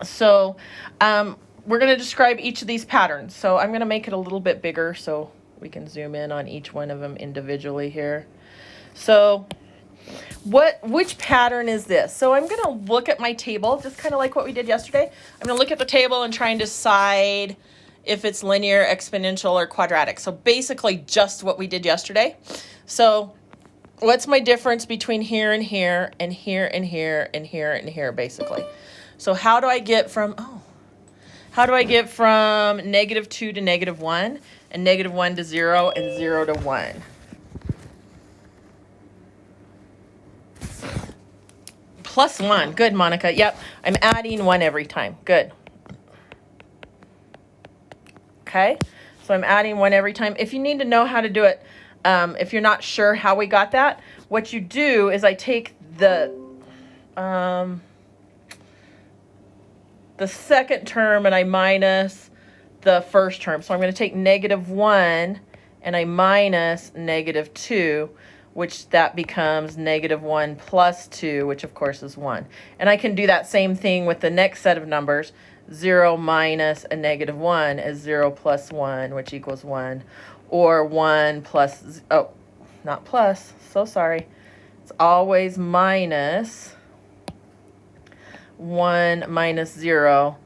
So we're going to describe each of these patterns. So I'm going to make it a little bit bigger so we can zoom in on each one of them individually here. So which pattern is this? So I'm going to look at my table, just kind of like what we did yesterday. I'm going to look at the table and try and decide if it's linear, exponential, or quadratic. So basically just what we did yesterday. So what's my difference between here and here and here and here and here and here, basically? So how do I get from, -2 to -1 and -1 to 0 and 0 to 1? +1. Good, Monica. Yep. I'm adding 1 every time. Good. Okay. So I'm adding 1 every time. If you need to know how to do it, if you're not sure how we got that, what you do is I take the second term and I minus the first term. So I'm going to take -1 and I minus -2, which that becomes -1 plus 2, which of course is 1. And I can do that same thing with the next set of numbers. 0 minus a -1 is 0 plus 1, which equals 1. Or 1 plus, oh, not plus, so sorry. It's always minus 1 minus 0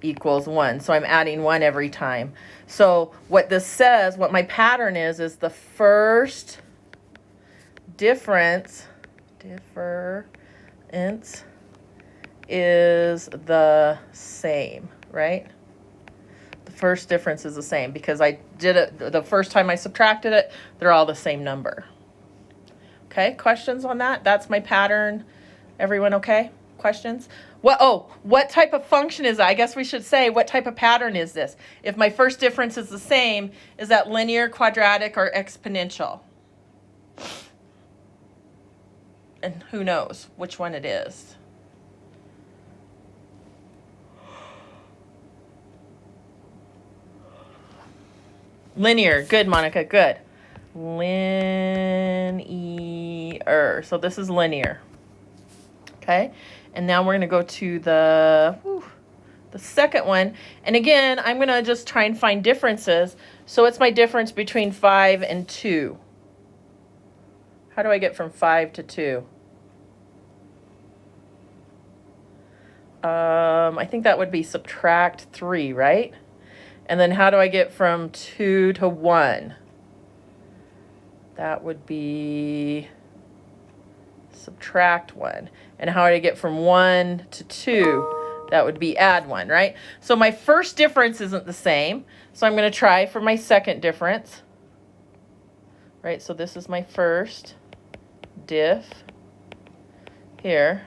equals 1. So I'm adding 1 every time. So what this says, what my pattern is the first difference is the same, right? The first difference is the same because I did it the first time I subtracted it, they're all the same number. Okay, questions on that? That's my pattern. Everyone okay? Questions? What type of function is that? I guess we should say, what type of pattern is this? If my first difference is the same, is that linear, quadratic, or exponential? And who knows which one it is? Linear. Good, Monica. Good. Linear. So this is linear. Okay. And now we're going to go to the second one. And again, I'm going to just try and find differences. So it's my difference between 5 and 2. How do I get from 5 to 2? I think that would be subtract 3, right? And then how do I get from 2 to 1? That would be subtract 1. And how do I get from 1 to 2? That would be add 1, right? So my first difference isn't the same. So I'm going to try for my second difference. Right, so this is my first diff here.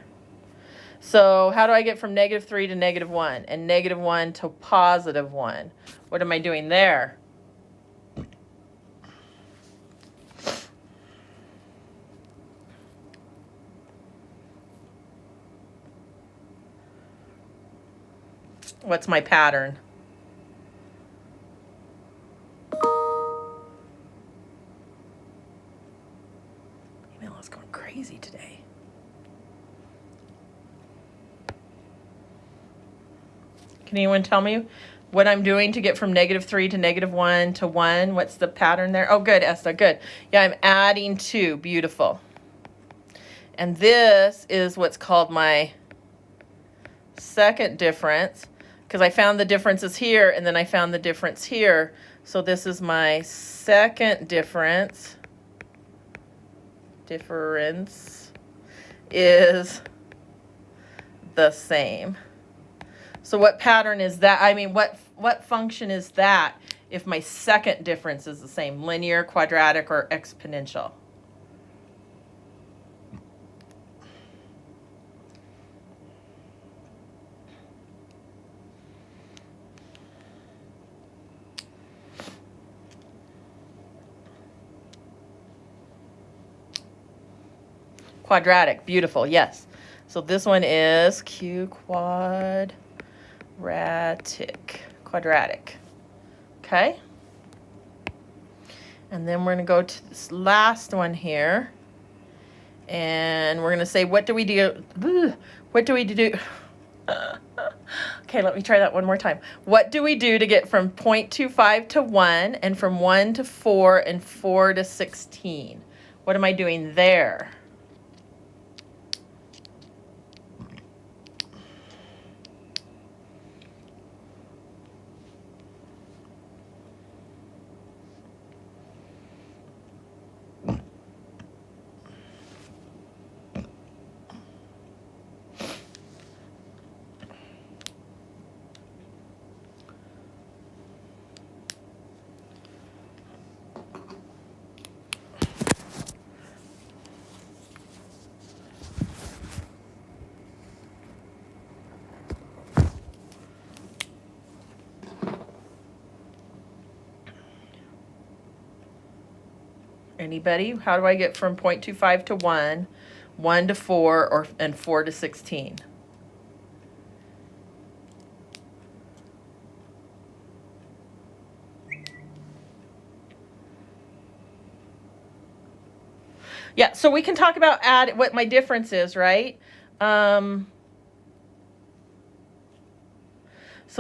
So how do I get from -3 to -1 and -1 to +1? What am I doing there? What's my pattern? Email is going crazy today. Can anyone tell me what I'm doing to get from -3 to -1 to 1? What's the pattern there? Oh, good, Esther, good. Yeah, I'm adding 2. Beautiful. And this is what's called my second difference because I found the differences here and then I found the difference here. So this is my second difference. Difference is the same. So what pattern is that? I mean, what function is that if my second difference is the same? Linear, quadratic, or exponential? Quadratic. Beautiful. Yes. So this one is quadratic. Okay. And then we're going to go to this last one here. And we're going to say, what do we do? What do we do? Okay, let me try that one more time. What do we do to get from 0.25 to 1 and from 1 to 4 and 4 to 16? What am I doing there? Anybody? How do I get from 0.25 to 1, 1 to 4, and 4 to 16? Yeah, so we can talk about what my difference is, right? So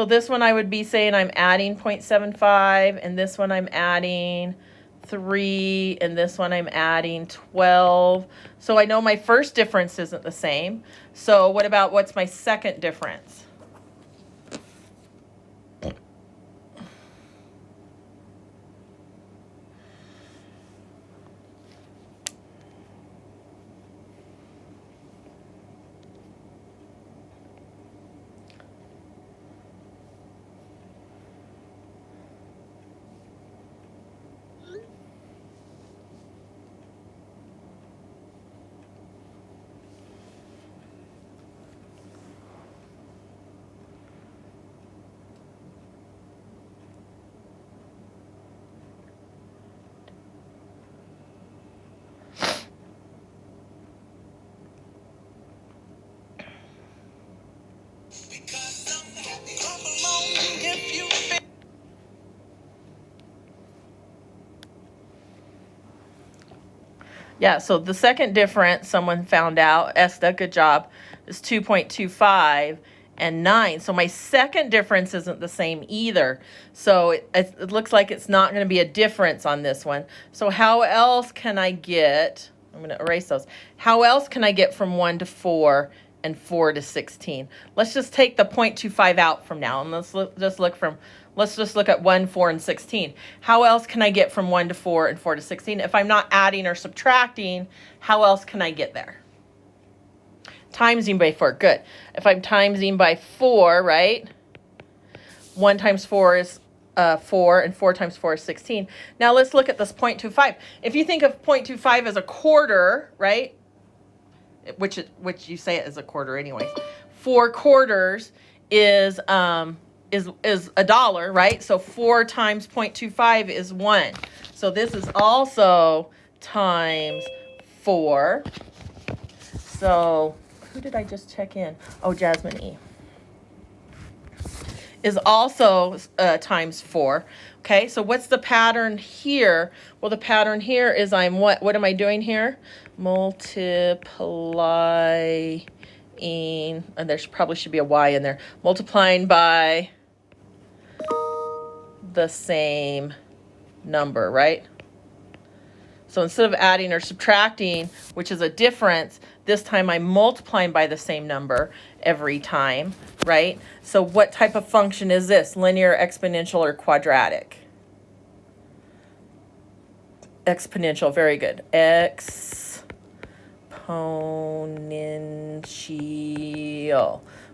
this one I would be saying I'm adding 0.75, and this one I'm adding 3, and this one I'm adding 12. So I know my first difference isn't the same. So what about what's my second difference? Yeah, so the second difference someone found out, Esther, good job, is 2.25 and 9. So my second difference isn't the same either. So it looks like it's not going to be a difference on this one. So how else can I get, I'm going to erase those. How else can I get from 1 to 4 and 4 to 16? Let's just take the 0.25 out from now, and let's just look at 1, 4, and 16. How else can I get from 1 to 4 and 4 to 16? If I'm not adding or subtracting, how else can I get there? Timesing by 4, good. If I'm timesing by 4, right? 1 times 4 is 4, and 4 times 4 is 16. Now let's look at this 0.25. If you think of 0.25 as a quarter, right? Which you say it as a quarter anyways. 4 quarters is $1, right? So 4 times 0.25 is 1. So this is also times 4. So who did I just check in? Oh, Jasmine E. Is also times 4. Okay, so what's the pattern here? Well, the pattern here is what am I doing here? Multiplying, and there probably should be a Y in there. Multiplying by the same number, right? So instead of adding or subtracting, which is a difference, this time I'm multiplying by the same number every time, right? So what type of function is this? Linear, exponential, or quadratic? Exponential, very good. Exponential.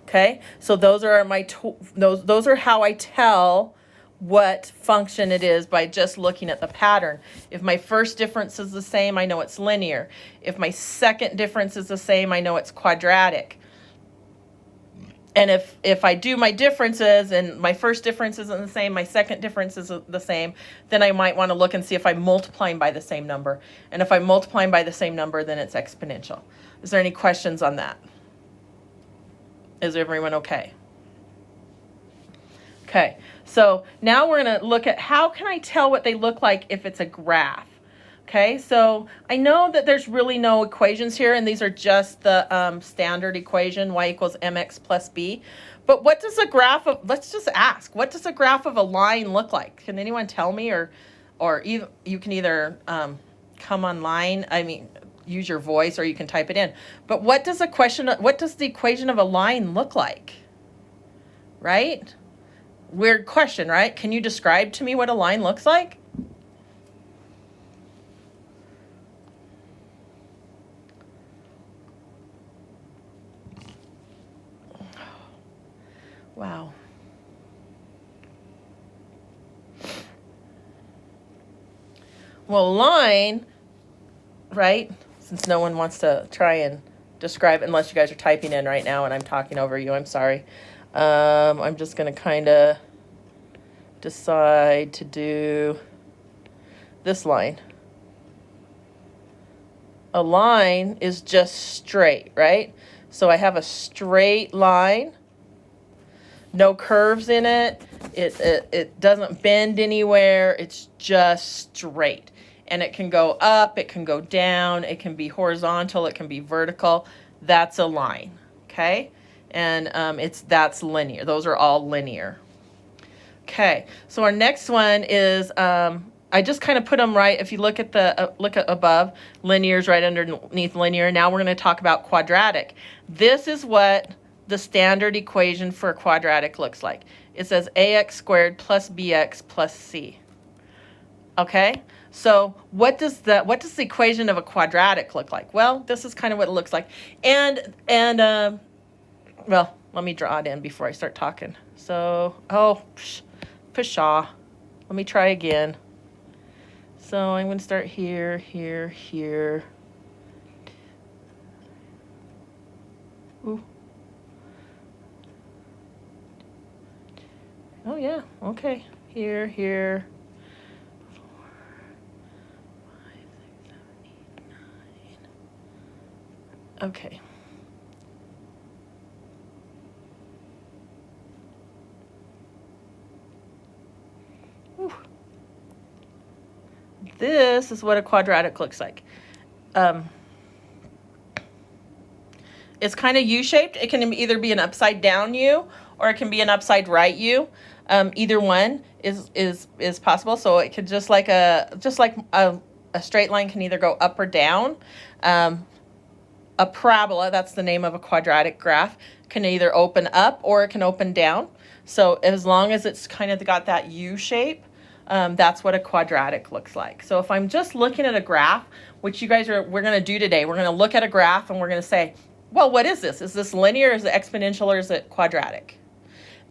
Okay, so those are those are how I tell what function it is by just looking at the pattern. If my first difference is the same, I know it's linear. If my second difference is the same, I know it's quadratic. And if I do my differences and my first difference isn't the same, my second difference is the same, then I might want to look and see if I'm multiplying by the same number. And if I'm multiplying by the same number, then it's exponential. Is there any questions on that? Is everyone okay? Okay, so now we're going to look at how can I tell what they look like if it's a graph. Okay, so I know that there's really no equations here, and these are just the standard equation, y equals mx plus b. But what does a graph of, let's just ask, what does a graph of a line look like? Can anyone tell me? Or you can either come online, use your voice, or you can type it in. But what does the equation of a line look like? Right? Weird question, right? Can you describe to me what a line looks like? Wow. Well, a line, right? Since no one wants to try and describe, unless you guys are typing in right now and I'm talking over you, I'm sorry. I'm just going to kind of decide to do this line. A line is just straight, right? So I have a straight line, no curves in it. It doesn't bend anywhere. It's just straight. And it can go up, it can go down, it can be horizontal, it can be vertical. That's a line, okay? And that's linear. Those are all linear. Okay, so our next one is, I just kind of put them right. If you look at above, linear is right underneath linear. Now we're going to talk about quadratic. This is what the standard equation for a quadratic looks like. It says ax squared plus bx plus c. Okay, so what does the equation of a quadratic look like? Well, this is kind of what it looks like. And well, let me draw it in before I start talking. So, pshaw. Let me try again. So I'm going to start here, here, here. Ooh. Oh yeah, okay. Here, here. 4, 5, 6, 7, 8, 9. Okay. Ooh. This is what a quadratic looks like. It's kind of U-shaped. It can either be an upside down U or it can be an upside right U. Either one is possible. So it could just like a straight line can either go up or down. A parabola, that's the name of a quadratic graph, can either open up or it can open down. So as long as it's kind of got that U shape, that's what a quadratic looks like. So if I'm just looking at a graph, which we're going to do today, we're going to look at a graph and we're going to say, well, what is this? Is this linear, is it exponential, or is it quadratic?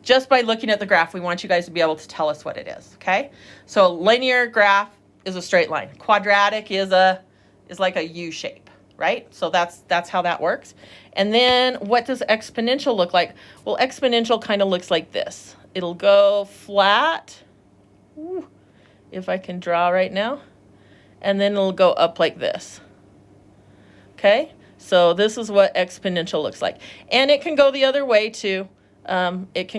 Just by looking at the graph, we want you guys to be able to tell us what it is, okay? So a linear graph is a straight line. Quadratic is like a U shape, right? So that's how that works. And then what does exponential look like? Well, exponential kind of looks like this. It'll go flat, if I can draw right now, and then it'll go up like this, okay? So this is what exponential looks like. And it can go the other way too. It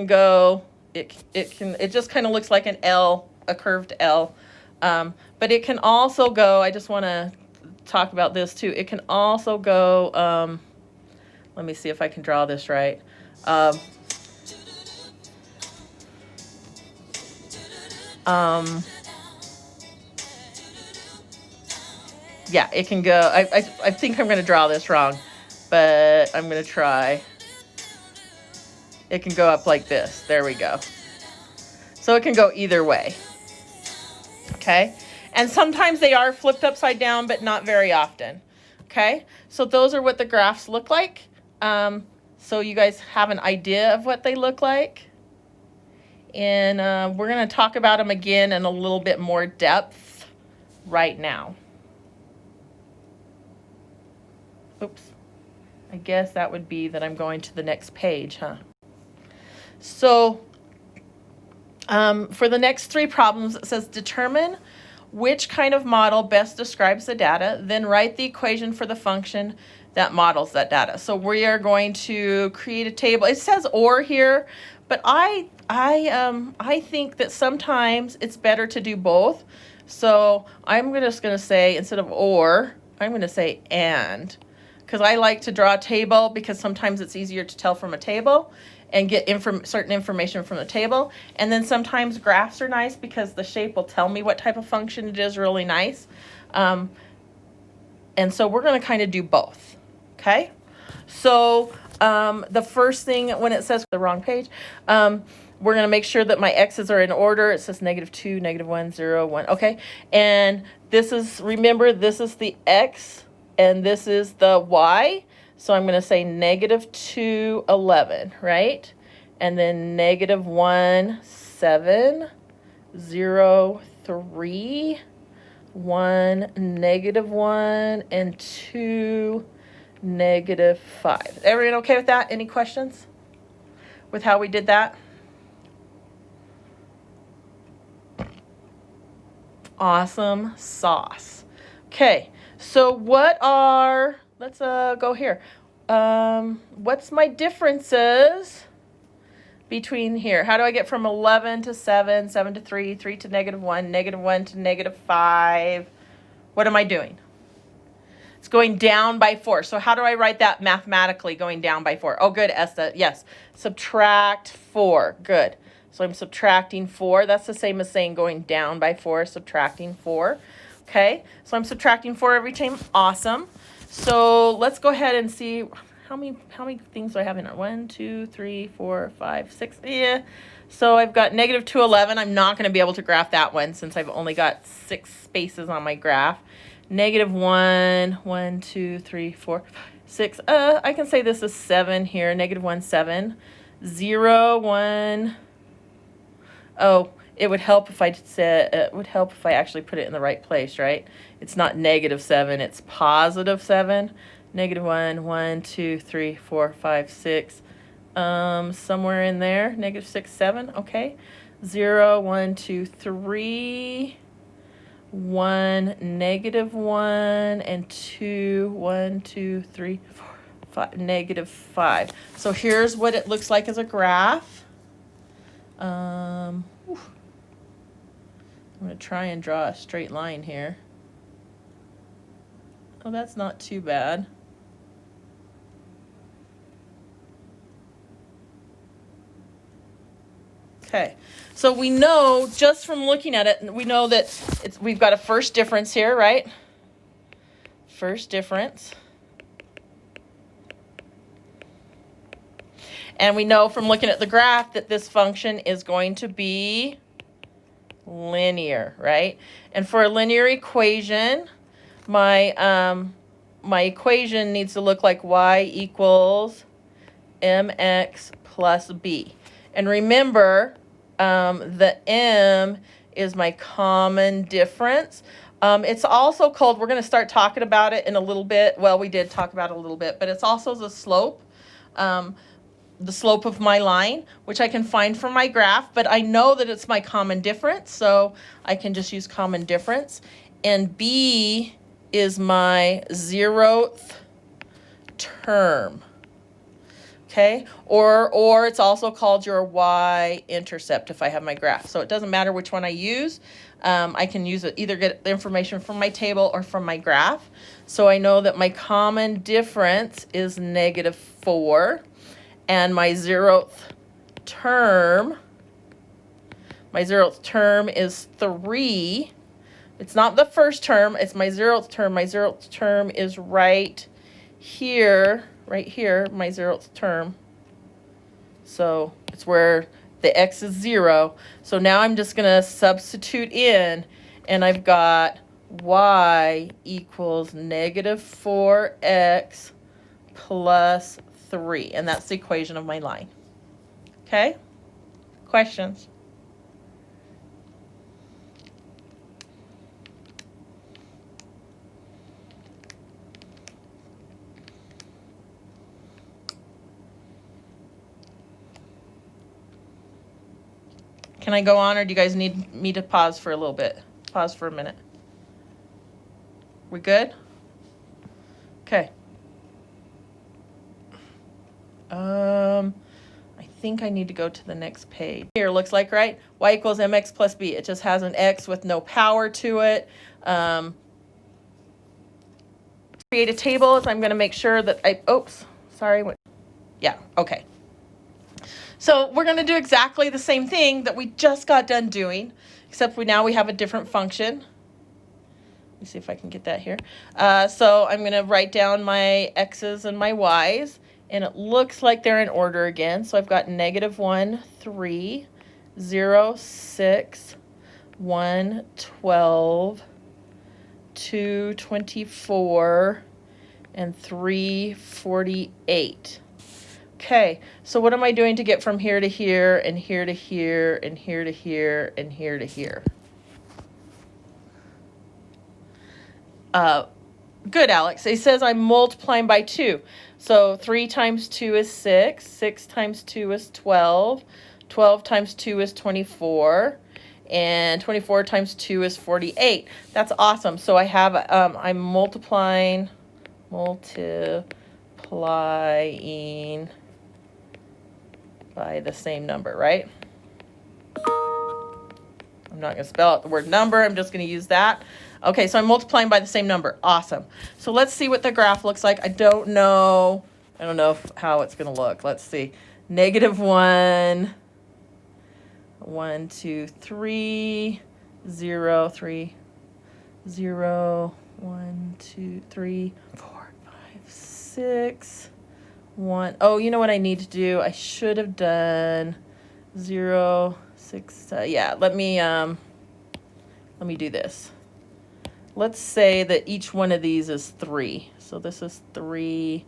just kind of looks like an L, a curved L. But it can also go, I just want to talk about this too. It can also go, let me see if I can draw this right. Yeah, it can go, I think I'm going to draw this wrong, but I'm going to try. It can go up like this. There we go. So it can go either way. Okay? And sometimes they are flipped upside down, but not very often. Okay? So those are what the graphs look like. So you guys have an idea of what they look like. And we're going to talk about them again in a little bit more depth right now. Oops. I guess that would be that I'm going to the next page, huh? So for the next 3 problems, it says determine which kind of model best describes the data, then write the equation for the function that models that data. So we are going to create a table. It says or here, but I think that sometimes it's better to do both. So I'm just going to say, instead of or, I'm going to say and. Because I like to draw a table because sometimes it's easier to tell from a table and get certain information from the table. And then sometimes graphs are nice because the shape will tell me what type of function it is really nice. And so we're going to kind of do both. Okay? So the first thing, when it says the wrong page, we're going to make sure that my x's are in order. It says -2, -1, 0, 1. Okay? And this is, remember, this is the x and this is the y. So I'm going to say -2, 11, right? And then -1, 7, 0, 3, 1, -1, and 2, -5. Everyone okay with that? Any questions with how we did that? Awesome sauce. Okay, so what are, let's go here. What's my differences between here? How do I get from 11 to 7, 7 to 3, 3 to -1, -1 to -5? What am I doing? It's going down by 4. So how do I write that mathematically, going down by 4? Oh, good, Esther. Yes. Subtract 4. Good. So I'm subtracting 4. That's the same as saying going down by 4, subtracting 4. Okay. So I'm subtracting 4 every time. Awesome. So let's go ahead and see how many things do I have in there? 1, 2, 3, 4, 5, 6. Yeah. So I've got -2, 11. I'm not going to be able to graph that one since I've only got 6 spaces on my graph. -1, 1, 2, 3, 4, 6. I can say this is 7 here. -1, 7. 0, 1. Oh, it would help if I said, it would help if I actually put it in the right place, right? It's not -7, it's +7. -1, 1, 2, 3, 4, 5, 6. Somewhere in there. -6, 7. Okay. 0, 1, 2, 3. 1, -1, and 2, 1, 2, 3, 4, 5, -5. So here's what it looks like as a graph. I'm going to try and draw a straight line here. Oh, that's not too bad. Okay, so we know just from looking at it, we know that we've got a first difference here, right? First difference. And we know from looking at the graph that this function is going to be linear, right? And for a linear equation, my equation needs to look like y equals mx plus b. And remember, the m is my common difference. It's also called, we're going to start talking about it in a little bit. Well, we did talk about it a little bit, but it's also the slope. The slope of my line, which I can find from my graph, but I know that it's my common difference, so I can just use common difference. And b is my 0th term. Okay, or it's also called your y-intercept if I have my graph. So it doesn't matter which one I use. I can use it, either get the information from my table or from my graph. So I know that my common difference is -4, and my 0th term is 3. It's not the first term, it's my 0th term. My 0th term is right here, my 0th term. So it's where the x is 0. So now I'm just going to substitute in, and I've got y equals -4x plus 3. And that's the equation of my line. Okay? Questions? Can I go on, or do you guys need me to pause for a little bit? Pause for a minute. We good? Okay. I think I need to go to the next page. Here, looks like, right? Y equals mx plus b. It just has an x with no power to it. Create a table, so I'm going to make sure that oops, sorry. Yeah, okay. So we're going to do exactly the same thing that we just got done doing, except now we have a different function. Let me see if I can get that here. So I'm going to write down my x's and my y's, and it looks like they're in order again. So I've got -1, 3, 0, 6, 1, 12, 2, 24, and 3, 48. Okay, so what am I doing to get from here to here, and here to here, and here to here, and here to here? Good, Alex. It says I'm multiplying by 2. So 3 times 2 is 6. 6 times 2 is 12. 12 times 2 is 24. And 24 times 2 is 48. That's awesome. So I have, I'm multiplying by the same number, right? I'm not going to spell out the word number. I'm just going to use that. Okay, so I'm multiplying by the same number. Awesome. So let's see what the graph looks like. I don't know how it's going to look. Let's see. -1, 1, 2, 3, 0, 3, 0, 1, 2, 3, 4, 5, 6, 1. Oh, you know what I need to do? I should have done 0, 6. Yeah, let me do this. Let's say that each one of these is 3. So this is 3,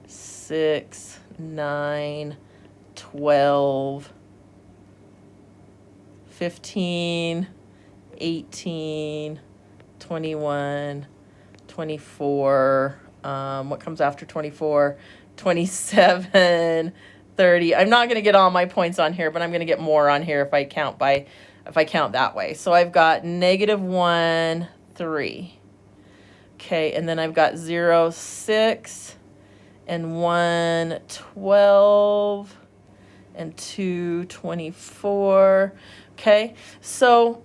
6, 9, 12, 15, 18, 21, 24. What comes after 24? 27, 30. I'm not going to get all my points on here, but I'm going to get more on here if I count that way. So I've got -1, 3. Okay, and then I've got 0, 6, and 1, 12, and 2, 24. Okay, so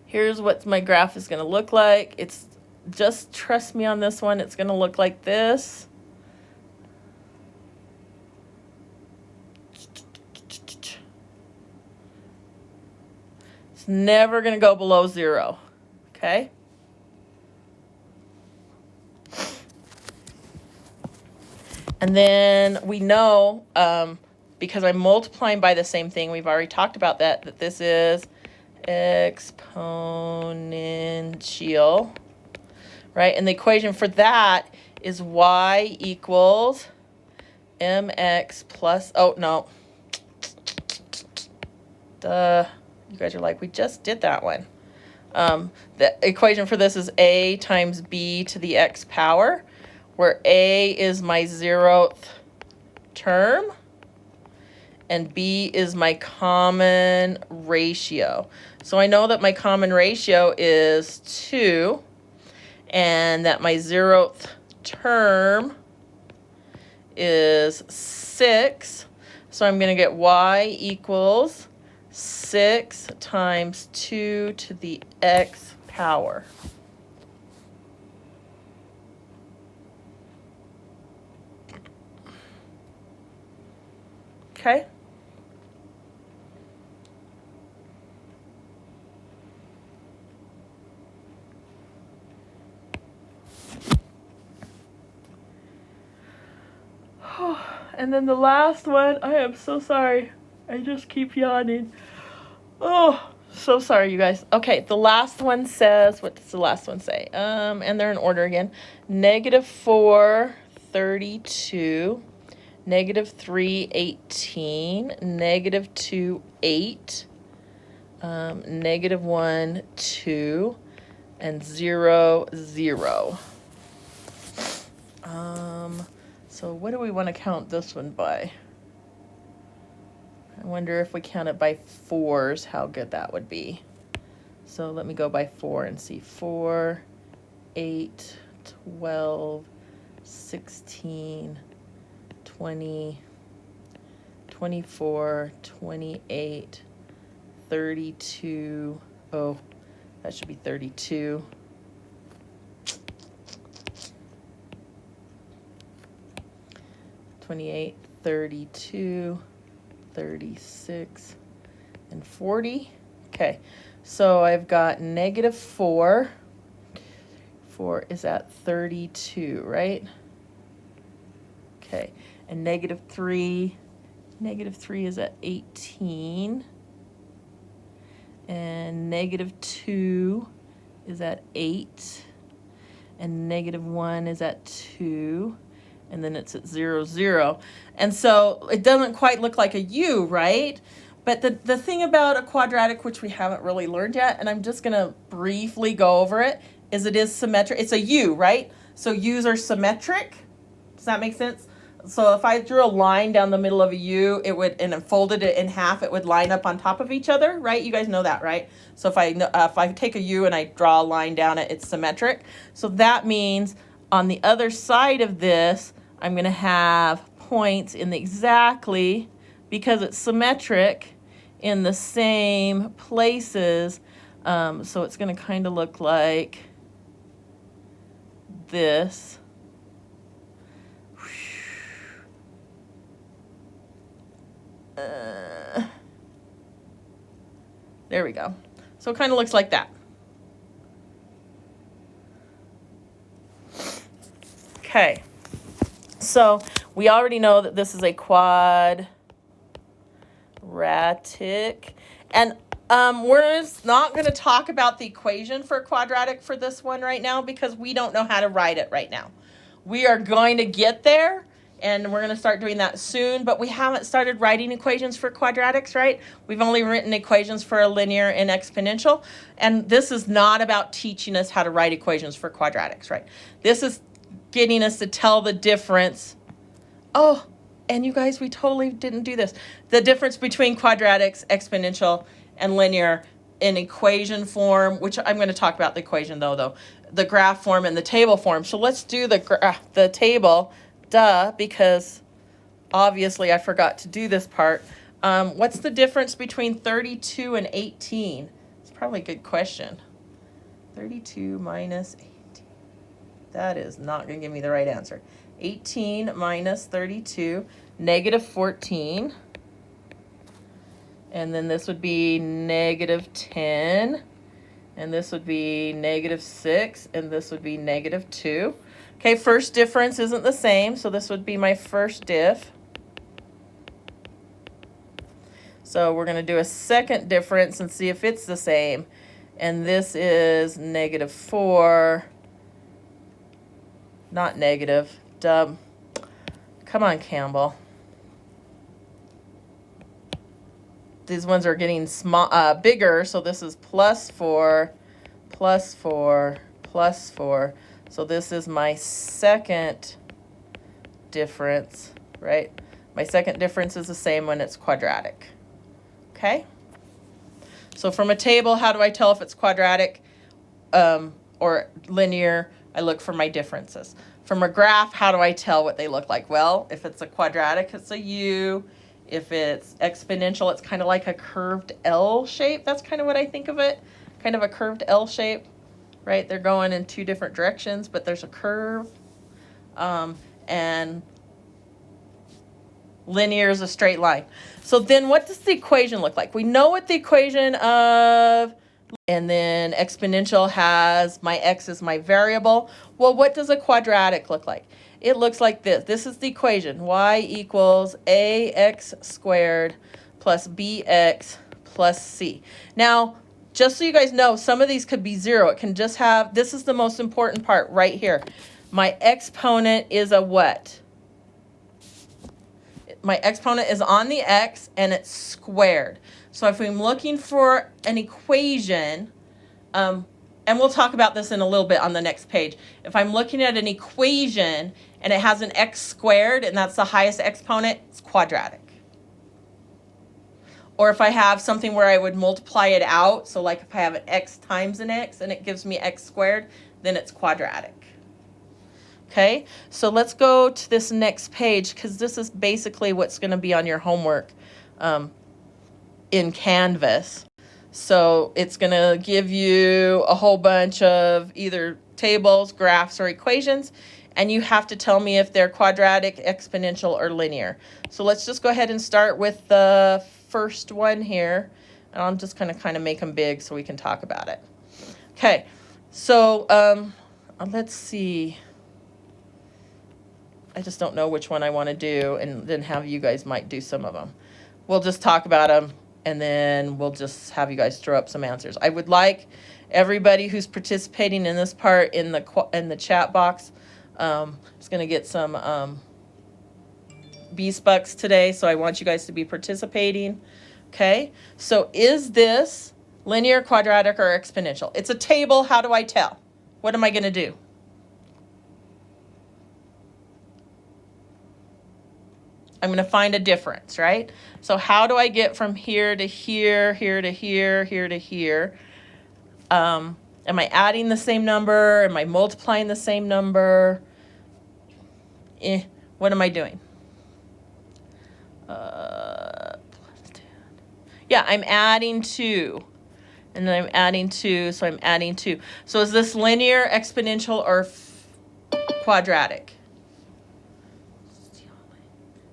here's what my graph is going to look like. It's just trust me on this one. It's going to look like this. It's never going to go below 0. Okay? And then we know, because I'm multiplying by the same thing, we've already talked about that this is exponential, right? And the equation for that is y equals mx plus, oh, no. Duh. You guys are like, we just did that one. The equation for this is a times b to the x power, where a is my 0th term and b is my common ratio. So I know that my common ratio is 2 and that my 0th term is 6. So I'm going to get y equals 6 times 2 to the x power. Okay? And then the last one, I am so sorry. I just keep yawning. Oh, so sorry, you guys. Okay, the last one says, what does the last one say? And they're in order again. -4, 32. -3, 18. -2, 8. -1, 2. And 0, 0. So what do we want to count this one by? I wonder if we count it by 4s, how good that would be. So let me go by 4 and see. 4, 8, 12, 16, 20, 24, 28, 32. Oh, that should be 32. 28, 32, 36, and 40. Okay, so I've got negative 4. 4 is at 32, right? Okay, and negative 3 is at 18. And negative 2 is at 8. And negative 1 is at 2. And then it's at 0, 0. And so it doesn't quite look like a U, right? But the thing about a quadratic, which we haven't really learned yet, and I'm just going to briefly go over it, is it is symmetric. It's a U, right? So U's are symmetric. Does that make sense? So if I drew a line down the middle of a U, it would, and folded it in half, it would line up on top of each other, right? You guys know that, right? So if I take a U and I draw a line down it, it's symmetric. So that means on the other side of this, I'm going to have points in exactly, because it's symmetric, in the same places. So it's going to kind of look like this. There we go. So it kind of looks like that. Okay. So we already know that this is a quadratic. And we're not going to talk about the equation for a quadratic for this one right now because we don't know how to write it right now. We are going to get there, and we're going to start doing that soon, but we haven't started writing equations for quadratics, right? We've only written equations for a linear and exponential, and this is not about teaching us how to write equations for quadratics, right? This is getting us to tell the difference. Oh, and you guys, we totally didn't do this. The difference between quadratics, exponential, and linear in equation form, which I'm going to talk about the equation though, the graph form and the table form. So let's do the table, because obviously I forgot to do this part. What's the difference between 32 and 18? It's probably a good question. 32 minus 18. That is not going to give me the right answer. 18 minus 32, negative 14. And then this would be negative 10. And this would be negative 6. And this would be negative 2. Okay, first difference isn't the same, so this would be my first diff. So we're going to do a second difference and see if it's the same. And this is negative 4. Not negative. Come on, Campbell. These ones are getting bigger, so this is plus 4, plus 4, plus 4. So this is my second difference, right? My second difference is the same when it's quadratic. Okay? So from a table, how do I tell if it's quadratic or linear? I look for my differences. From a graph, how do I tell what they look like? Well, if it's a quadratic, it's a U. If it's exponential, it's kind of like a curved L shape. That's kind of what I think of it. Kind of a curved L shape, right? They're going in two different directions, but there's a curve. And linear is a straight line. So then what does the equation look like? We know what the equation of, and then exponential has my x is my variable. Well, what does a quadratic look like? It looks like this. This is the equation. Y equals ax squared plus bx plus c. Now, just so you guys know, some of these could be 0. It can just have, this is the most important part right here. My exponent is a what? My exponent is on the x and it's squared. So if I'm looking for an equation, and we'll talk about this in a little bit on the next page. If I'm looking at an equation and it has an x squared and that's the highest exponent, it's quadratic. Or if I have something where I would multiply it out, so like if I have an x times an x and it gives me x squared, then it's quadratic. Okay, so let's go to this next page because this is basically what's going to be on your homework in Canvas. So it's going to give you a whole bunch of either tables, graphs, or equations, and you have to tell me if they're quadratic, exponential, or linear. So let's just go ahead and start with the first one here, and I'm just going to kind of make them big so we can talk about it. Okay, so let's see. I just don't know which one I want to do, and then have you guys might do some of them. We'll just talk about them, and then we'll just have you guys throw up some answers. I would like everybody who's participating in this part in the chat box. It's going to get some B-Spucks today, so I want you guys to be participating. Okay, so is this linear, quadratic, or exponential? It's a table. How do I tell? What am I going to do? I'm going to find a difference, right? So how do I get from here to here, here to here, here to here? Am I adding the same number? Am I multiplying the same number? What am I doing? Yeah, I'm adding 2. And then I'm adding 2, so I'm adding 2. So is this linear, exponential, or quadratic?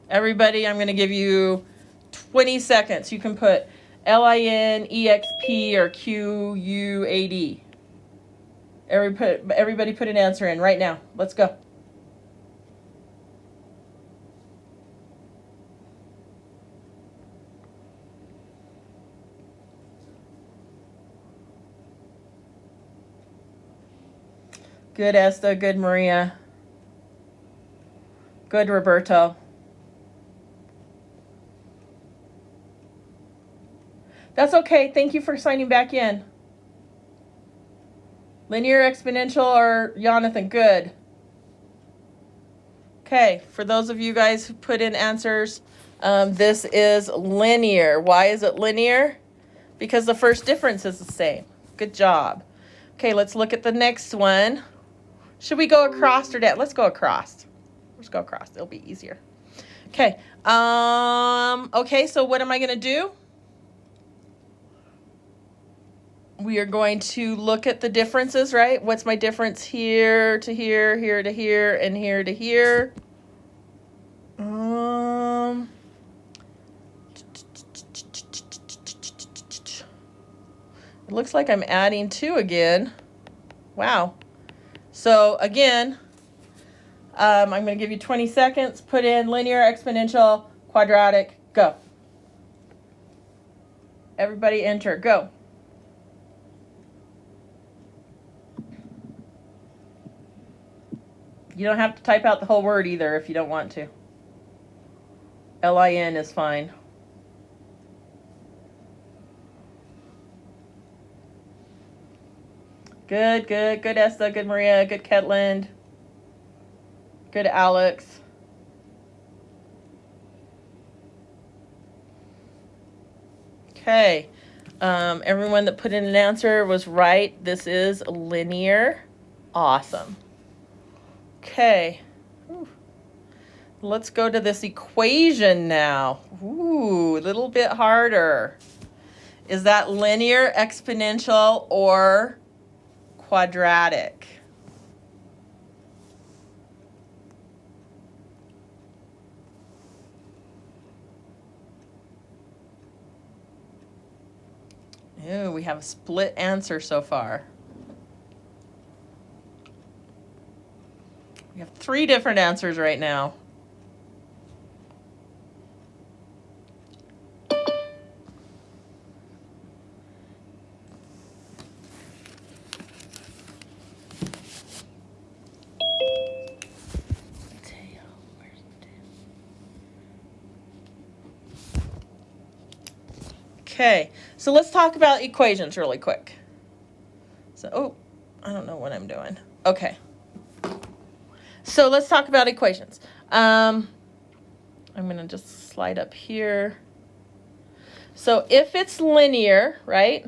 Everybody, I'm going to give you 20 seconds. You can put LINEXP or QUAD. Everybody put an answer in right now. Let's go. Good, Esther. Good, Maria. Good, Roberto. That's okay. Thank you for signing back in. Linear, exponential, or Jonathan? Good. Okay, for those of you guys who put in answers, this is linear. Why is it linear? Because the first difference is the same. Good job. Okay, let's look at the next one. Should we go across or down? Let's go across. Let's go across. It'll be easier. Okay. Okay, so what am I going to do? We are going to look at the differences, right? What's my difference here to here, here to here, and here to here? It looks like I'm adding 2 again. Wow. So again, I'm going to give you 20 seconds. Put in linear, exponential, quadratic, go. Everybody enter, go. You don't have to type out the whole word either if you don't want to. LIN is fine. Good, good, good Esther, good Maria, good Ketland, good Alex. Okay, everyone that put in an answer was right. This is linear. Awesome. Okay, let's go to this equation now. Ooh, a little bit harder. Is that linear, exponential, or quadratic? Ooh, we have a split answer so far. We have 3 different answers right now. Okay, so let's talk about equations really quick. So, I don't know what I'm doing. Okay. So let's talk about equations. I'm going to just slide up here. So if it's linear, right?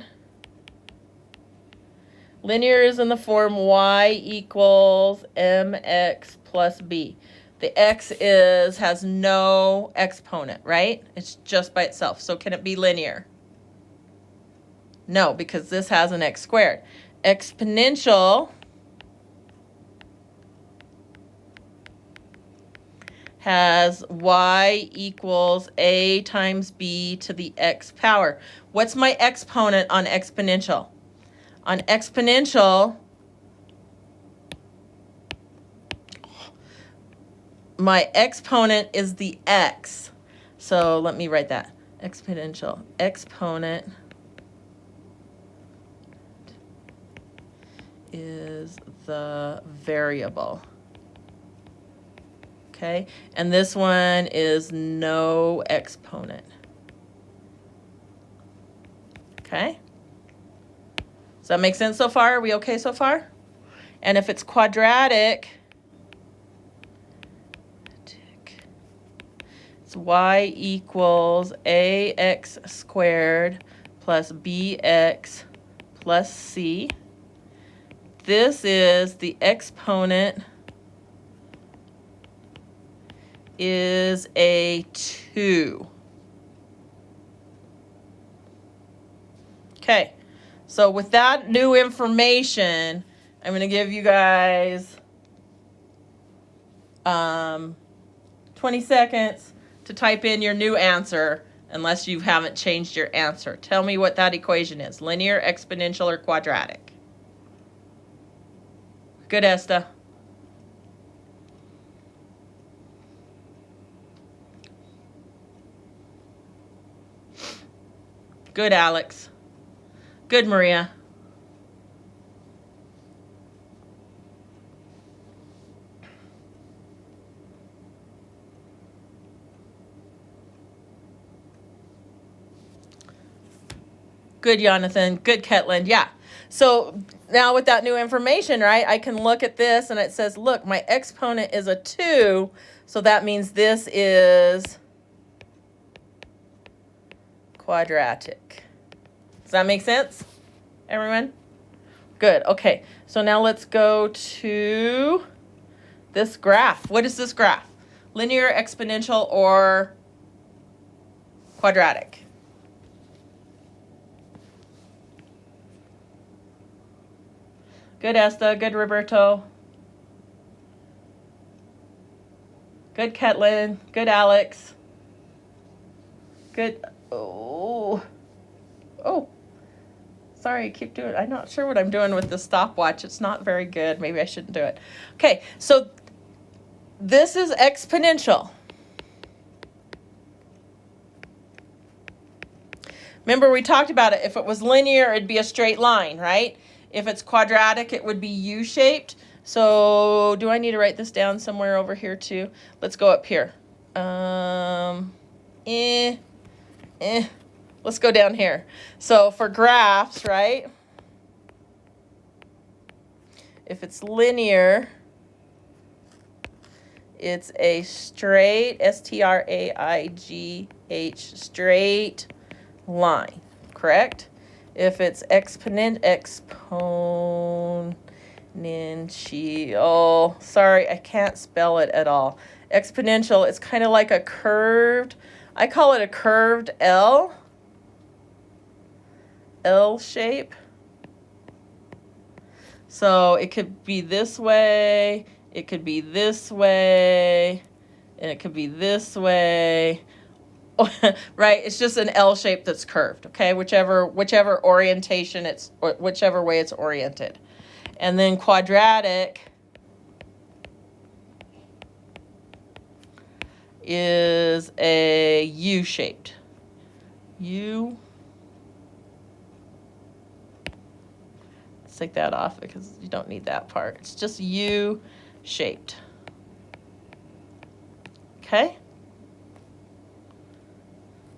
Linear is in the form y equals mx plus b. The x has no exponent, right? It's just by itself. So can it be linear? No, because this has an x squared. Exponential has y equals a times b to the x power. What's my exponent on exponential? On exponential, my exponent is the x. So let me write that. Exponential. Exponent is the variable. Okay, and this one is no exponent. Okay, does that make sense so far? Are we okay so far? And if it's quadratic, it's y equals ax squared plus bx plus c. This is the exponent is a 2. Okay, so with that new information, I'm going to give you guys 20 seconds to type in your new answer, unless you haven't changed your answer. Tell me what that equation is, linear, exponential, or quadratic. Good, Esther. Good, Alex. Good, Maria. Good, Jonathan. Good, Ketlin. Yeah. So now with that new information, right, I can look at this and it says, look, my exponent is a 2. So that means this is quadratic. Does that make sense, everyone? Good. Okay. So now let's go to this graph. What is this graph? Linear, exponential, or quadratic? Good, Esther. Good, Roberto. Good, Ketlin. Good, Alex. Good. Oh. Sorry, keep doing it. I'm not sure what I'm doing with the stopwatch. It's not very good. Maybe I shouldn't do it. Okay, so this is exponential. Remember, we talked about it. If it was linear, it'd be a straight line, right? If it's quadratic, it would be U-shaped. So do I need to write this down somewhere over here too? Let's go up here. Let's go down here. So for graphs, right? If it's linear, it's a straight, S-T-R-A-I-G-H, straight line, correct? If it's exponential, sorry, I can't spell it at all. Exponential, it's kind of like a curved, I call it a curved L shape. So it could be this way, it could be this way, and it could be this way. Right? It's just an L shape that's curved, okay? Whichever orientation it's, or whichever way it's oriented. And then quadratic is a U-shaped. U. Let's take that off because you don't need that part. It's just U-shaped. Okay?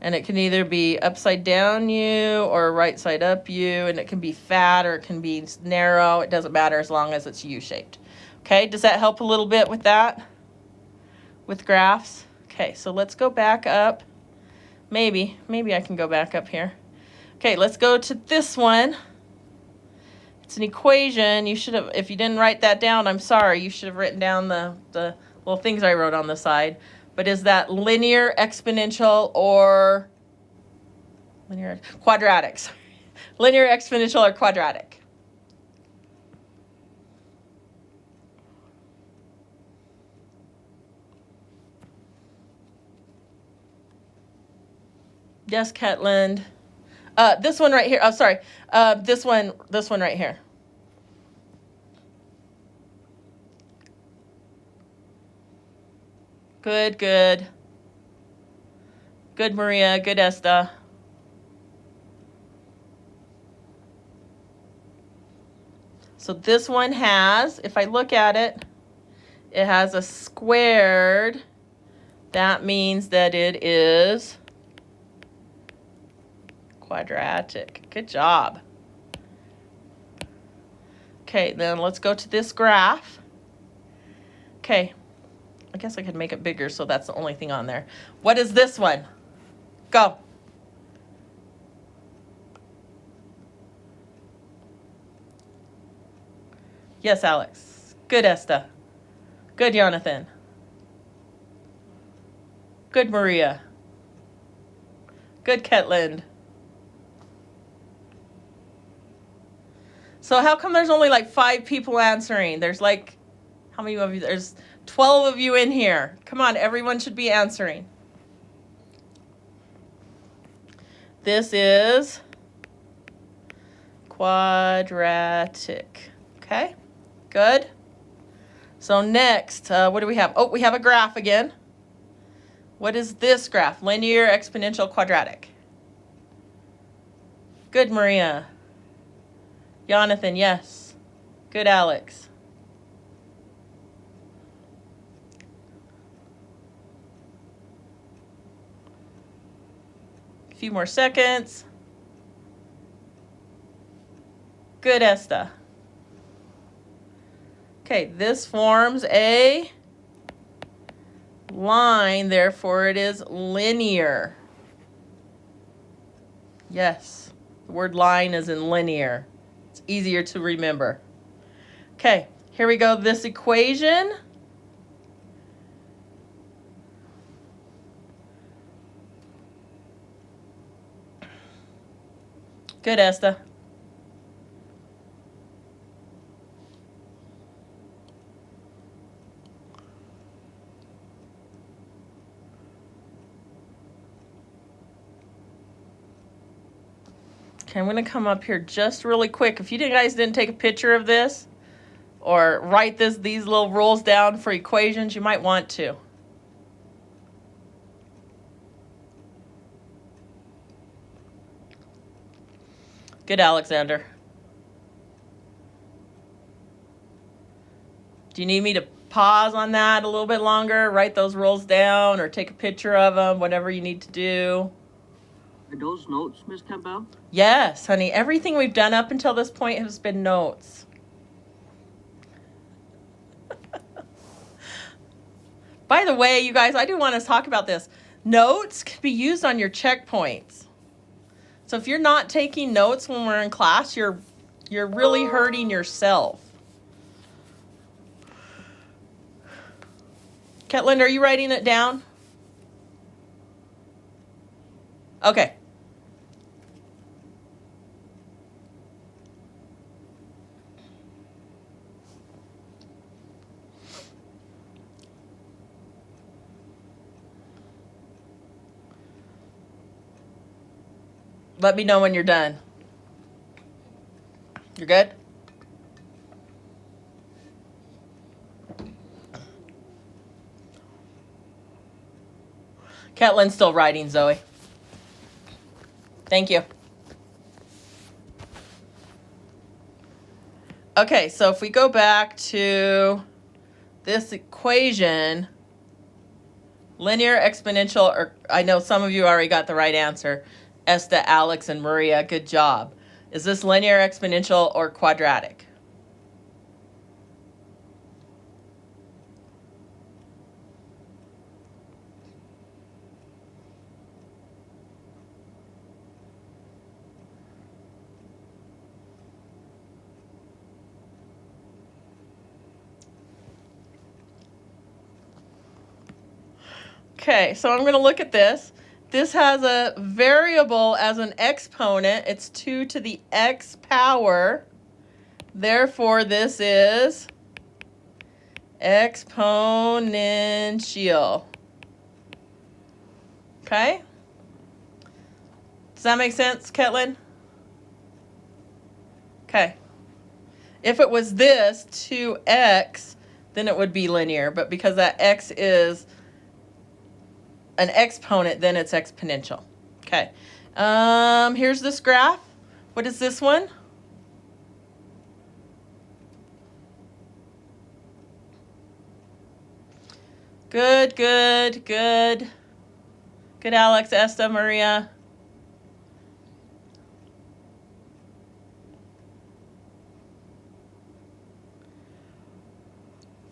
And it can either be upside down U or right side up U, and it can be fat or it can be narrow. It doesn't matter as long as it's U-shaped. Okay, does that help a little bit with that? With graphs? Okay, so let's go back up. Maybe I can go back up here. Okay, let's go to this one. It's an equation. You should have, if you didn't write that down, I'm sorry. You should have written down the little things I wrote on the side. But is that linear, exponential, or linear, quadratic? Sorry. Linear, exponential, or quadratic? Yes, Ketland. This one right here. Oh, sorry. This one right here. Good, good. Good, Maria. Good, Esther. So this one has, if I look at it, it has a squared. That means that it is quadratic. Good job. Okay, then let's go to this graph. Okay, I guess I could make it bigger so that's the only thing on there. What is this one? Go. Yes, Alex. Good, Esther. Good, Jonathan. Good, Maria. Good, Ketland. So how come there's only like 5 people answering? There's like, how many of you? There's 12 of you in here. Come on, everyone should be answering. This is quadratic. Okay, good. So next, what do we have? Oh, we have a graph again. What is this graph? Linear, exponential, quadratic. Good, Maria. Jonathan, yes. Good, Alex. A few more seconds. Good, Esther. Okay, this forms a line, therefore it is linear. Yes, the word line is in linear. It's easier to remember. Okay, here we go. This equation. Good, Esther. Okay, I'm going to come up here just really quick. If you guys didn't take a picture of this or write these little rules down for equations, you might want to. Good, Alexander. Do you need me to pause on that a little bit longer, write those rules down, or take a picture of them, whatever you need to do? Are those notes, Ms. Campbell? Yes, honey. Everything we've done up until this point has been notes. By the way, you guys, I do want to talk about this. Notes can be used on your checkpoints. So if you're not taking notes when we're in class, you're really hurting yourself. Ketland, are you writing it down? Okay. Let me know when you're done. You're good? Ketland's still writing, Zoe. Thank you. Okay, so if we go back to this equation, linear, exponential, or I know some of you already got the right answer. Esther, Alex, and Maria, good job. Is this linear, exponential, or quadratic? Okay, so I'm going to look at this. This has a variable as an exponent. It's 2 to the x power. Therefore, this is exponential. Okay? Does that make sense, Ketlin? Okay. If it was this, 2x, then it would be linear. But because that x is an exponent, then it's exponential. Okay. Here's this graph. What is this one? Good, good, good. Good, Alex, Esta, Maria.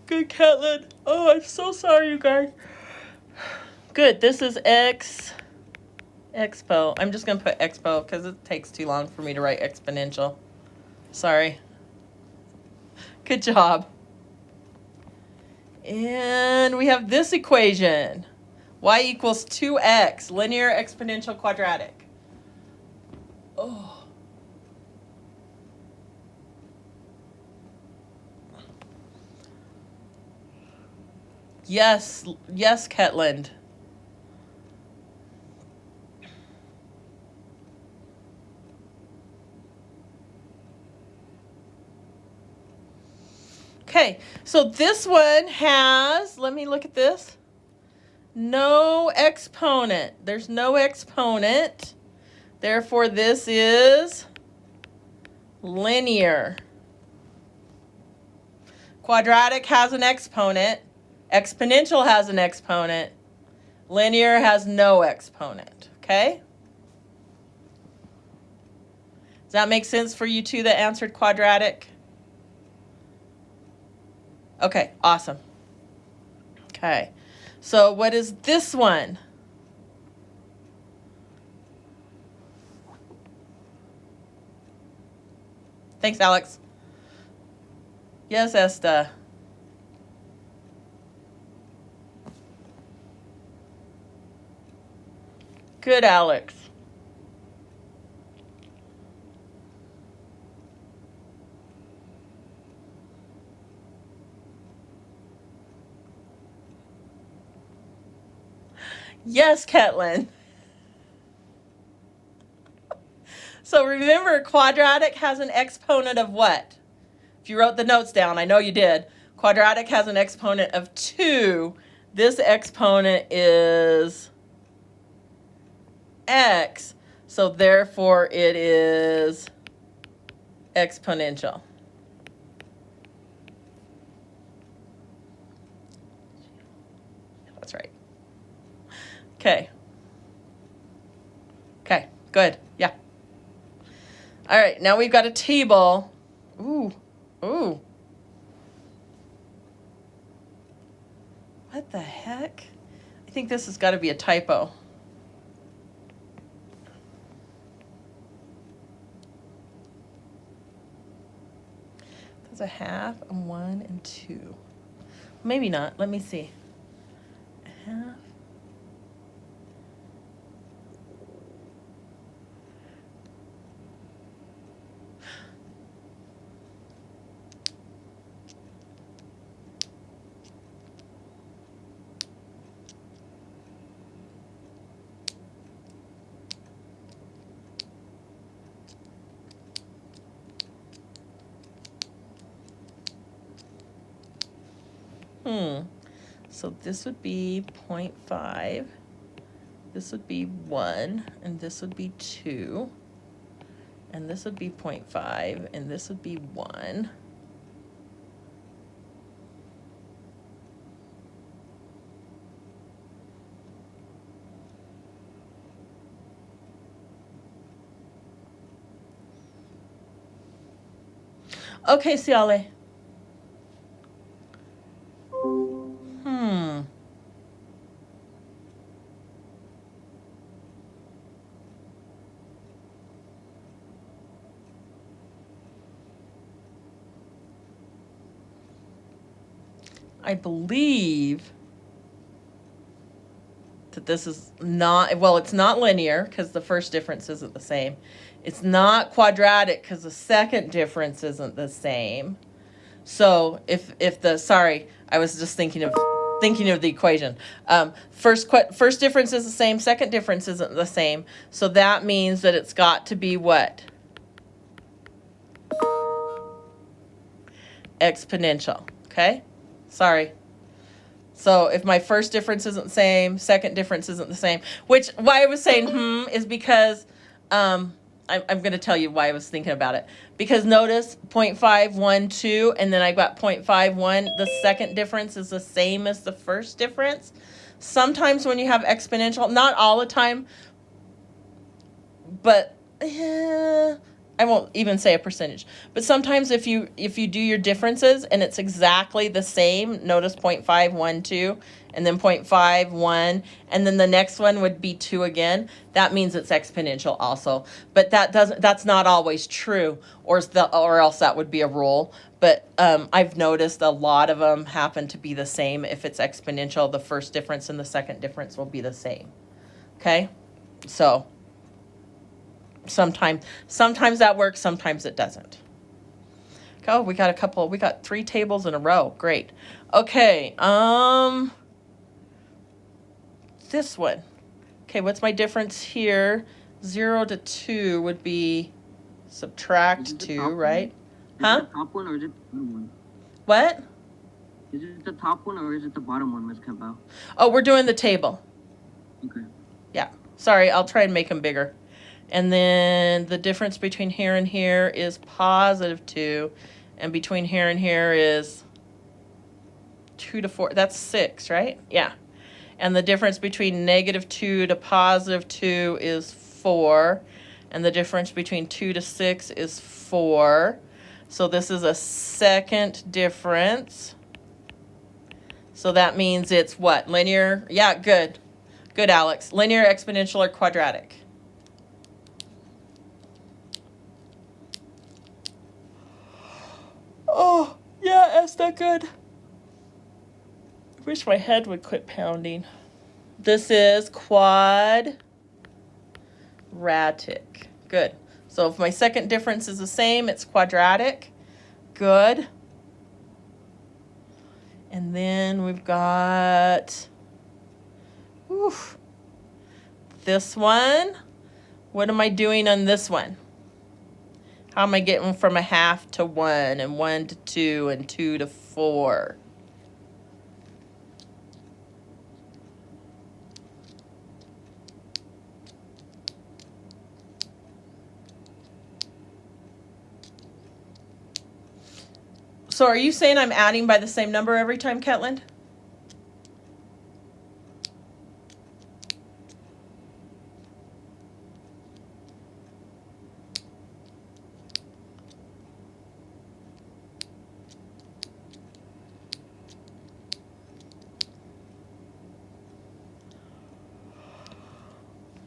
Good, Catlin. Oh, I'm so sorry, you guys. Good, this is expo. I'm just going to put expo because it takes too long for me to write exponential. Sorry. Good job. And we have this equation. Y equals 2x, linear, exponential, quadratic. Oh. Yes, yes, Ketland. Okay, so this one has, let me look at this. No exponent. There's no exponent. Therefore, this is linear. Quadratic has an exponent. Exponential has an exponent. Linear has no exponent. Okay? Does that make sense for you two that answered quadratic? Okay, awesome. Okay, so what is this one? Thanks, Alex. Yes, Esta. Good, Alex. Yes, Ketlin. So remember, quadratic has an exponent of what? If you wrote the notes down, I know you did. Quadratic has an exponent of 2. This exponent is x, so therefore it is exponential. That's right. Okay. Okay, good. Yeah. All right, now we've got a table. Ooh, ooh. What the heck? I think this has got to be a typo. That's a half, a 1, and 2. Maybe not. Let me see. A half. So this would be 0.5. This would be 1, and this would be 2. And this would be 0.5, and this would be 1. Okay, Siale. I believe that this is not, well, it's not linear because the first difference isn't the same. It's not quadratic because the second difference isn't the same. So sorry, I was just thinking of the equation. First difference is the same, second difference isn't the same. So that means that it's got to be what? Exponential, okay? Sorry. So if my first difference isn't the same, second difference isn't the same, which why I was saying is because I'm going to tell you why I was thinking about it. Because notice 0.512 and then I got 0.51. The second difference is the same as the first difference. Sometimes when you have exponential, not all the time, but I won't even say a percentage. But sometimes if you do your differences and it's exactly the same, notice 0.512 and then 0.51 and then the next one would be 2 again, that means it's exponential also. But that's not always true, or else that would be a rule. But I've noticed a lot of them happen to be the same. If it's exponential, the first difference and the second difference will be the same. Okay? So sometimes that works, sometimes it doesn't. Oh, we got 3 tables in a row. Great. Okay, this one. Okay, what's my difference here? 0 to 2 would be subtract 2, right? Huh? Is it the top one or is it the bottom one? What? Is it the top one or is it the bottom one, Ms. Campbell? Oh, we're doing the table. Okay. Yeah, sorry, I'll try and make them bigger. And then the difference between here and here is positive 2. And between here and here is 2 to 4. That's 6, right? Yeah. And the difference between negative 2 to positive 2 is 4. And the difference between 2 to 6 is 4. So this is a second difference. So that means it's what? Linear? Yeah, good. Good, Alex. Linear, exponential, or quadratic? Oh, yeah, Esther, good. I wish my head would quit pounding. This is quadratic. Good. So if my second difference is the same, it's quadratic. Good. And then we've got this one. What am I doing on this one? How am I getting from a half to 1 and 1 to 2 and 2 to 4? So are you saying I'm adding by the same number every time, Ketland?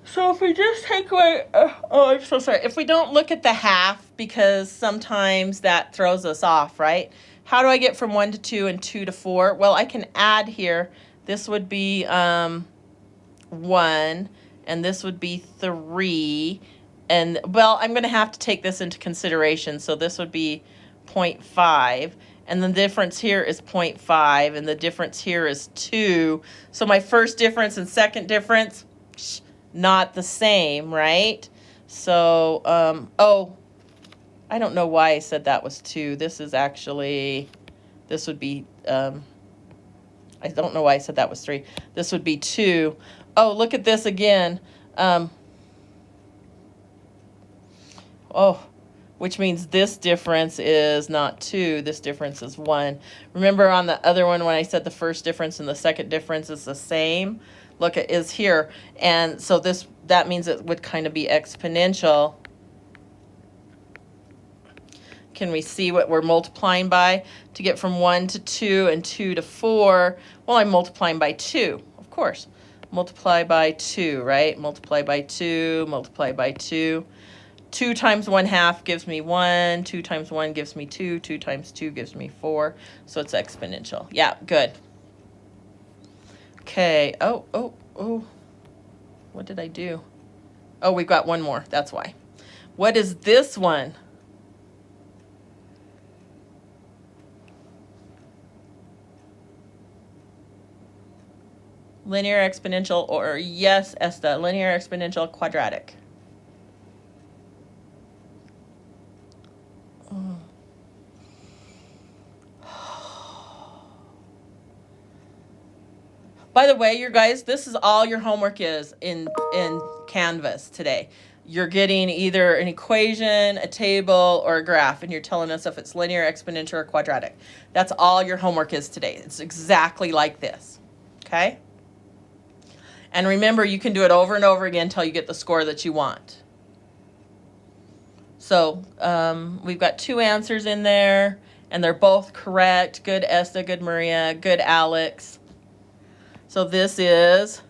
So if we just take away, I'm so sorry. If we don't look at the half, because sometimes that throws us off, right? How do I get from 1 to 2 and 2 to 4? Well, I can add here. This would be 1, and this would be 3. And, well, I'm going to have to take this into consideration. So this would be 0.5. And the difference here is 0.5, and the difference here is 2. So my first difference and second difference, not the same, right? So, I don't know why I said that was 2. This is actually, this would be, I don't know why I said that was 3. This would be 2. Oh, look at this again. Which means this difference is not 2. This difference is 1. Remember on the other one when I said the first difference and the second difference is the same? Look, it is here. And so that means it would kind of be exponential. Can we see what we're multiplying by? To get from 1 to 2 and 2 to 4, well, I'm multiplying by 2, of course. Multiply by 2, right? Multiply by 2, multiply by 2. 2 times 1/2 gives me 1. 2 times 1 gives me 2. 2 times 2 gives me 4. So it's exponential. Yeah, good. Okay. Oh. What did I do? Oh, we've got one more. That's why. What is this one? Linear, exponential, or yes, Esta, linear, exponential, quadratic. By the way, you guys, this is all your homework is in Canvas today. You're getting either an equation, a table, or a graph, and you're telling us if it's linear, exponential, or quadratic. That's all your homework is today. It's exactly like this, okay? And remember, you can do it over and over again until you get the score that you want. So we've got 2 answers in there, and they're both correct. Good, Esta. Good, Maria. Good, Alex. So this is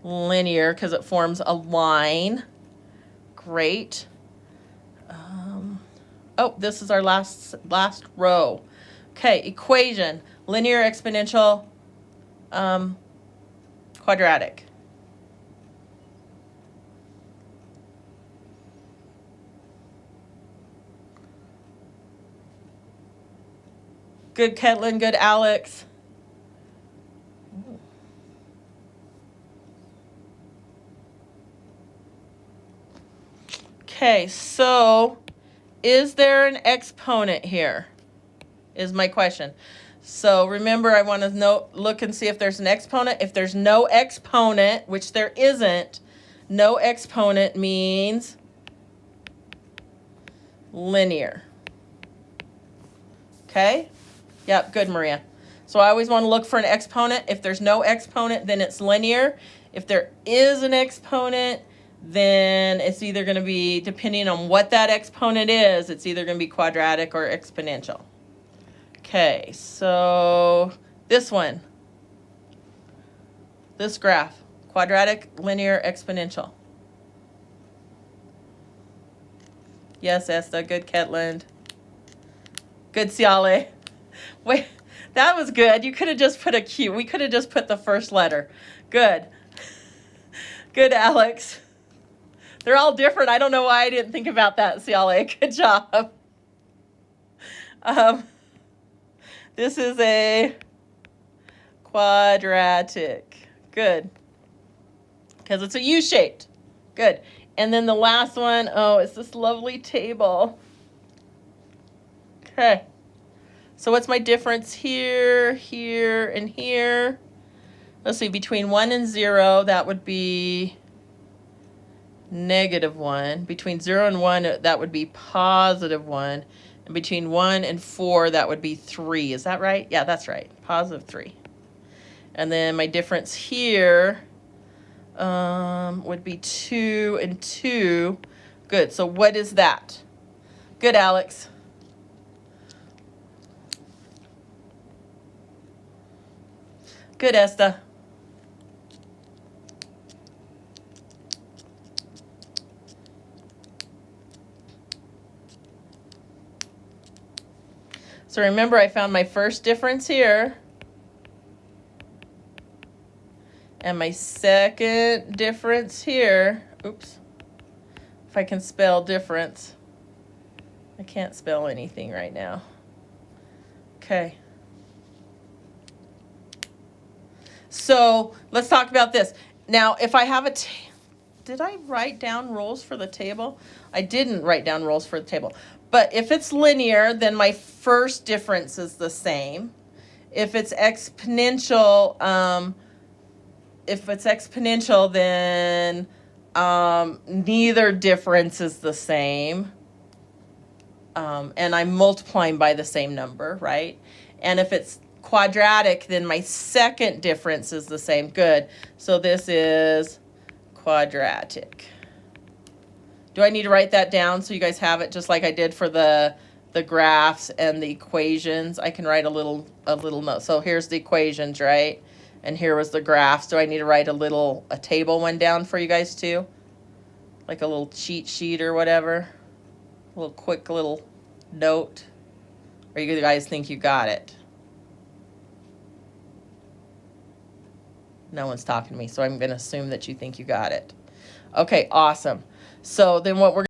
linear because it forms a line. Great. Oh, this is our last row. Okay, equation, linear, exponential, quadratic. Good, Ketlin. Good, Alex. Okay, so is there an exponent here? Is my question. So remember, I want to look and see if there's an exponent. If there's no exponent, which there isn't, no exponent means linear. Okay? Yep, good, Maria. So I always want to look for an exponent. If there's no exponent, then it's linear. If there is an exponent, then it's either going to be, depending on what that exponent is, it's either going to be quadratic or exponential. Okay, so this one, this graph, quadratic, linear, exponential. Yes, Esta. Good, Ketland. Good, Siale. Wait, that was good. You could have just put a Q. We could have just put the first letter. Good. Good, Alex. They're all different. I don't know why I didn't think about that, Siale. Good job. This is a quadratic. Good. Because it's a U-shaped. Good. And then the last one, oh, it's this lovely table. Okay. So what's my difference here, here, and here? Let's see, between 1 and 0, that would be -1. Between 0 and 1, that would be +1. And between 1 and 4, that would be 3. Is that right? Yeah, that's right. +3. And then my difference here would be 2 and 2. Good. So what is that? Good, Alex. Good, Esta. So remember, I found my first difference here. And my second difference here. Oops. If I can spell difference. I can't spell anything right now. Okay. So let's talk about this. Now, if I have did I write down rules for the table? I didn't write down rules for the table. But if it's linear, then my first difference is the same. If it's exponential, then neither difference is the same. And I'm multiplying by the same number, right? And if it's quadratic, then my second difference is the same. Good. So this is quadratic. Do I need to write that down so you guys have it just like I did for the graphs and the equations? I can write a little note. So here's the equations, right? And here was the graphs. Do I need to write a table one down for you guys too? Like a little cheat sheet or whatever? A little quick little note? Or you guys think you got it? No one's talking to me, so I'm going to assume that you think you got it. Okay, awesome. So then what we're